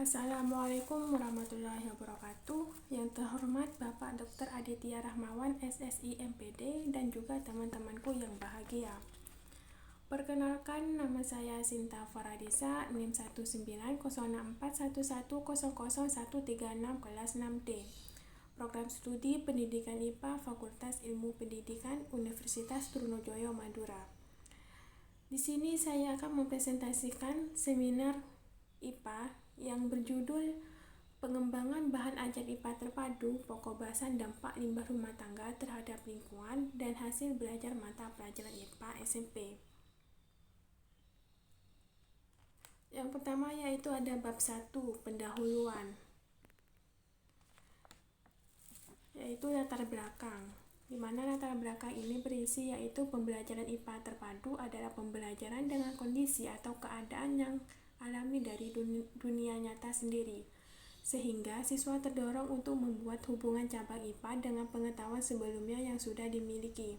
Assalamualaikum warahmatullahi wabarakatuh. Yang terhormat Bapak Dr. Aditya Rahmawan, SSI MPD, dan juga teman-temanku yang bahagia. Perkenalkan, nama saya Sinta Faradisa, NIM 1906411000136 kelas 6D. Program Studi Pendidikan IPA Fakultas Ilmu Pendidikan Universitas Trunojoyo Madura. Di sini saya akan mempresentasikan seminar IPA yang berjudul Pengembangan Bahan Ajar IPA Terpadu, Pokok Bahasan Dampak Limbah Rumah Tangga Terhadap Lingkungan dan Hasil Belajar Mata Pelajaran IPA SMP. Yang pertama yaitu ada bab 1, pendahuluan, yaitu latar belakang, di mana latar belakang ini berisi yaitu pembelajaran IPA terpadu adalah pembelajaran dengan kondisi atau keadaan yang alami dari dunia nyata sendiri, sehingga siswa terdorong untuk membuat hubungan cabang IPA dengan pengetahuan sebelumnya yang sudah dimiliki.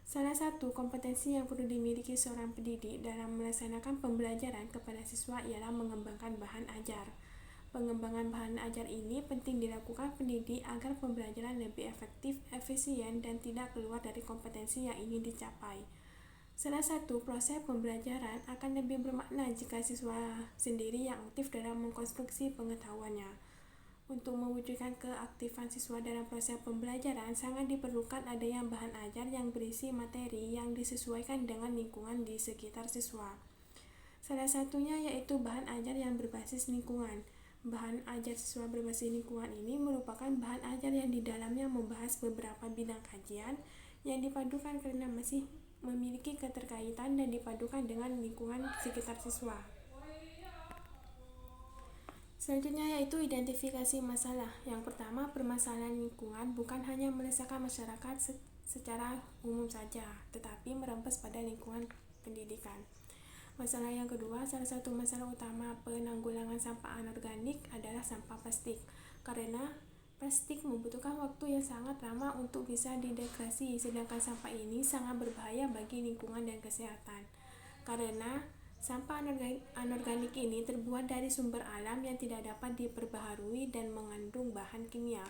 Salah satu kompetensi yang perlu dimiliki seorang pendidik dalam melaksanakan pembelajaran kepada siswa ialah mengembangkan bahan ajar. Pengembangan bahan ajar ini penting dilakukan pendidik agar pembelajaran lebih efektif, efisien, dan tidak keluar dari kompetensi yang ingin dicapai. Salah satu proses pembelajaran akan lebih bermakna jika siswa sendiri yang aktif dalam mengkonstruksi pengetahuannya. Untuk mewujudkan keaktifan siswa dalam proses pembelajaran, sangat diperlukan adanya bahan ajar yang berisi materi yang disesuaikan dengan lingkungan di sekitar siswa. Salah satunya yaitu bahan ajar yang berbasis lingkungan. Bahan ajar siswa berbasis lingkungan ini merupakan bahan ajar yang di dalamnya membahas beberapa bidang kajian yang dipadukan karena masih memiliki keterkaitan dan dipadukan dengan lingkungan sekitar siswa. Selanjutnya yaitu identifikasi masalah. Yang pertama, permasalahan lingkungan bukan hanya meresahkan masyarakat secara umum saja, tetapi merembes pada lingkungan pendidikan. Masalah yang kedua, salah satu masalah utama penanggulangan sampah anorganik adalah sampah plastik, karena plastik membutuhkan waktu yang sangat lama untuk bisa didegradasi, sedangkan sampah ini sangat berbahaya bagi lingkungan dan kesehatan. Karena sampah anorganik ini terbuat dari sumber alam yang tidak dapat diperbaharui dan mengandung bahan kimia.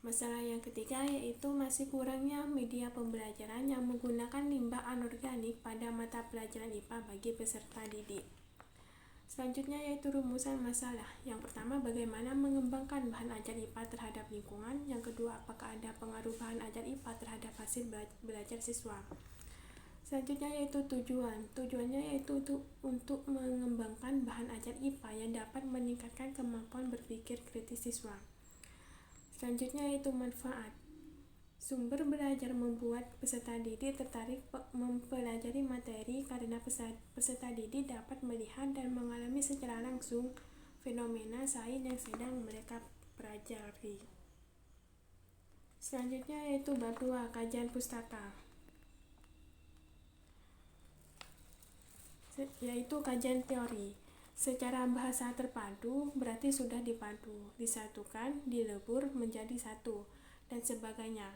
Masalah yang ketiga yaitu masih kurangnya media pembelajaran yang menggunakan limbah anorganik pada mata pelajaran IPA bagi peserta didik. Selanjutnya yaitu rumusan masalah. Yang pertama, bagaimana mengembangkan bahan ajar IPA terhadap lingkungan. Yang kedua, apakah ada pengaruh bahan ajar IPA terhadap hasil belajar siswa. Selanjutnya yaitu tujuan. Tujuannya yaitu untuk mengembangkan bahan ajar IPA yang dapat meningkatkan kemampuan berpikir kritis siswa. Selanjutnya yaitu manfaat. Sumber belajar membuat peserta didik tertarik mempelajari materi karena peserta didik dapat melihat dan mengalami secara langsung fenomena sains yang sedang mereka pelajari. Selanjutnya yaitu bab 2, kajian pustaka, yaitu kajian teori. Secara bahasa terpadu berarti sudah dipadu, disatukan, dilebur menjadi satu, dan sebagainya.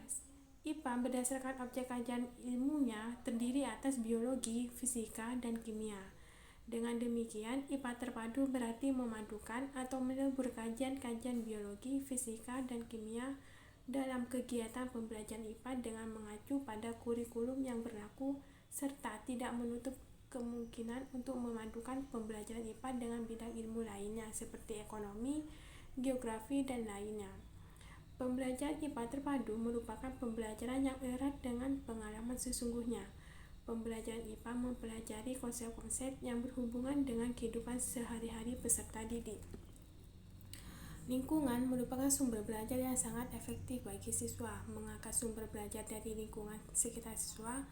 IPA berdasarkan objek kajian ilmunya terdiri atas biologi, fisika, dan kimia. Dengan demikian, IPA terpadu berarti memadukan atau melebur kajian-kajian biologi, fisika, dan kimia dalam kegiatan pembelajaran IPA dengan mengacu pada kurikulum yang berlaku serta tidak menutup kemungkinan untuk memadukan pembelajaran IPA dengan bidang ilmu lainnya seperti ekonomi, geografi, dan lainnya. Pembelajaran IPA terpadu merupakan pembelajaran yang erat dengan pengalaman sesungguhnya. Pembelajaran IPA mempelajari konsep-konsep yang berhubungan dengan kehidupan sehari-hari peserta didik. Lingkungan merupakan sumber belajar yang sangat efektif bagi siswa. Mengangkat sumber belajar dari lingkungan sekitar siswa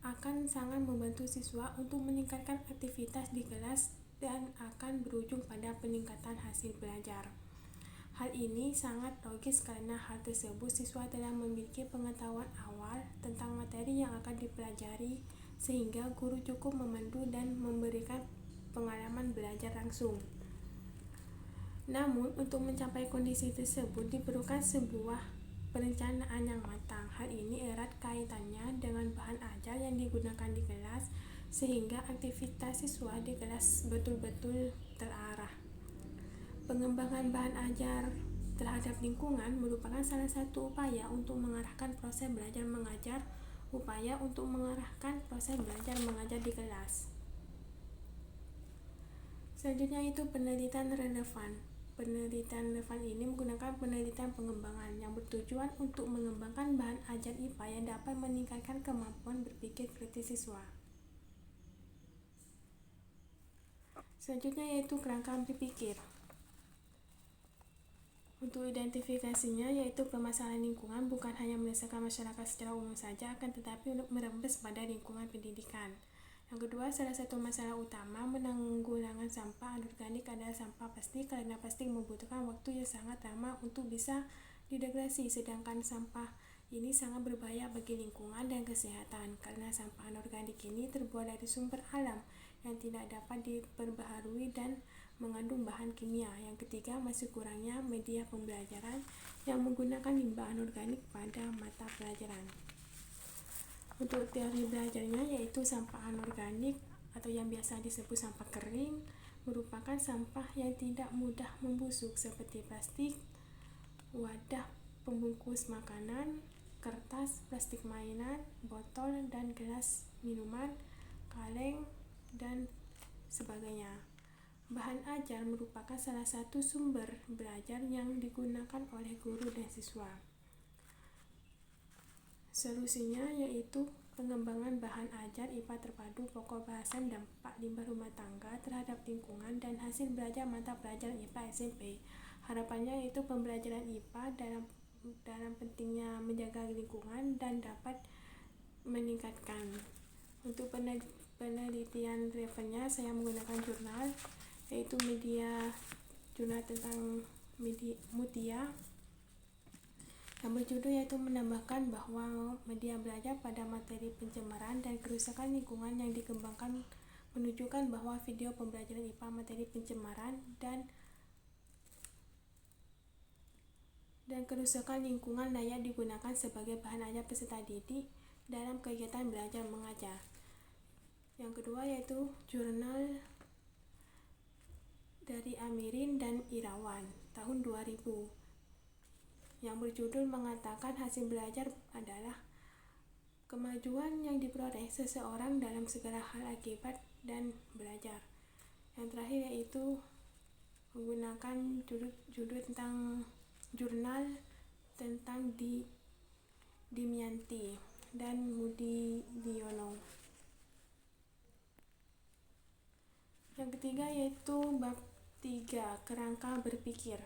akan sangat membantu siswa untuk meningkatkan aktivitas di kelas dan akan berujung pada peningkatan hasil belajar. Hal ini sangat logis karena hal tersebut siswa telah memiliki pengetahuan awal tentang materi yang akan dipelajari sehingga guru cukup memandu dan memberikan pengalaman belajar langsung. Namun, untuk mencapai kondisi tersebut diperlukan sebuah perencanaan yang matang. Hal ini erat kaitannya dengan bahan ajar yang digunakan di kelas, sehingga aktivitas siswa di kelas betul-betul terarah. Pengembangan bahan ajar terhadap lingkungan merupakan salah satu upaya untuk mengarahkan proses belajar mengajar di kelas. Selanjutnya itu penelitian relevan. Penelitian relevan ini menggunakan penelitian pengembangan yang bertujuan untuk mengembangkan bahan ajar IPA yang dapat meningkatkan kemampuan berpikir kritis siswa. Selanjutnya yaitu kerangka berpikir. Untuk identifikasinya yaitu permasalahan lingkungan bukan hanya menyelesaikan masyarakat secara umum saja, akan tetapi merembes pada lingkungan pendidikan. Yang kedua, salah satu masalah utama menanggulangan sampah anorganik adalah sampah plastik, karena plastik membutuhkan waktu yang sangat lama untuk bisa didegradasi, sedangkan sampah ini sangat berbahaya bagi lingkungan dan kesehatan, karena sampah anorganik ini terbuat dari sumber alam yang tidak dapat diperbaharui dan mengandung bahan kimia. Yang ketiga, masih kurangnya media pembelajaran yang menggunakan limbah anorganik pada mata pelajaran. Untuk teori belajarnya yaitu sampah anorganik atau yang biasa disebut sampah kering merupakan sampah yang tidak mudah membusuk seperti plastik, wadah pembungkus makanan, kertas, plastik mainan, botol dan gelas minuman, kaleng, dan sebagainya. Bahan ajar merupakan salah satu sumber belajar yang digunakan oleh guru dan siswa. Solusinya yaitu pengembangan bahan ajar IPA terpadu, pokok bahasan dampak limbah rumah tangga terhadap lingkungan, dan hasil belajar mata pelajaran IPA SMP. Harapannya yaitu pembelajaran IPA dalam pentingnya menjaga lingkungan dan dapat meningkatkan. Untuk penelitian relevannya saya menggunakan jurnal, yaitu jurnal tentang Mutia yang berjudul yaitu menambahkan bahwa media belajar pada materi pencemaran dan kerusakan lingkungan yang dikembangkan menunjukkan bahwa video pembelajaran IPA materi pencemaran dan kerusakan lingkungan layak digunakan sebagai bahan ajar peserta didik dalam kegiatan belajar mengajar. Yang kedua yaitu jurnal dari Amirin dan Irawan tahun 2000 yang berjudul mengatakan hasil belajar adalah kemajuan yang diperoleh seseorang dalam segala hal akibat dan belajar. Yang terakhir yaitu menggunakan judul tentang jurnal tentang Dimianti dan Mudi Diono. Yang ketiga yaitu bab 3, kerangka berpikir.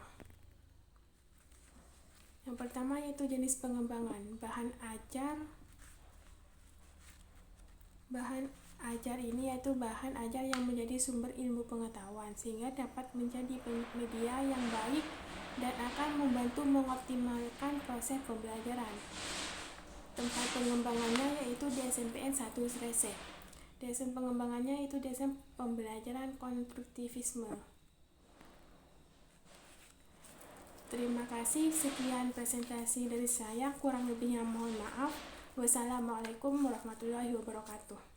Yang pertama yaitu jenis pengembangan. Bahan ajar ini yaitu bahan ajar yang menjadi sumber ilmu pengetahuan sehingga dapat menjadi media yang baik dan akan membantu mengoptimalkan proses pembelajaran. Tempat pengembangannya yaitu di SMPN 1 Sresek. DSM pengembangannya itu DSM pembelajaran konstruktivisme. Terima kasih, sekian presentasi dari saya, kurang lebihnya mohon maaf. Wassalamualaikum warahmatullahi wabarakatuh.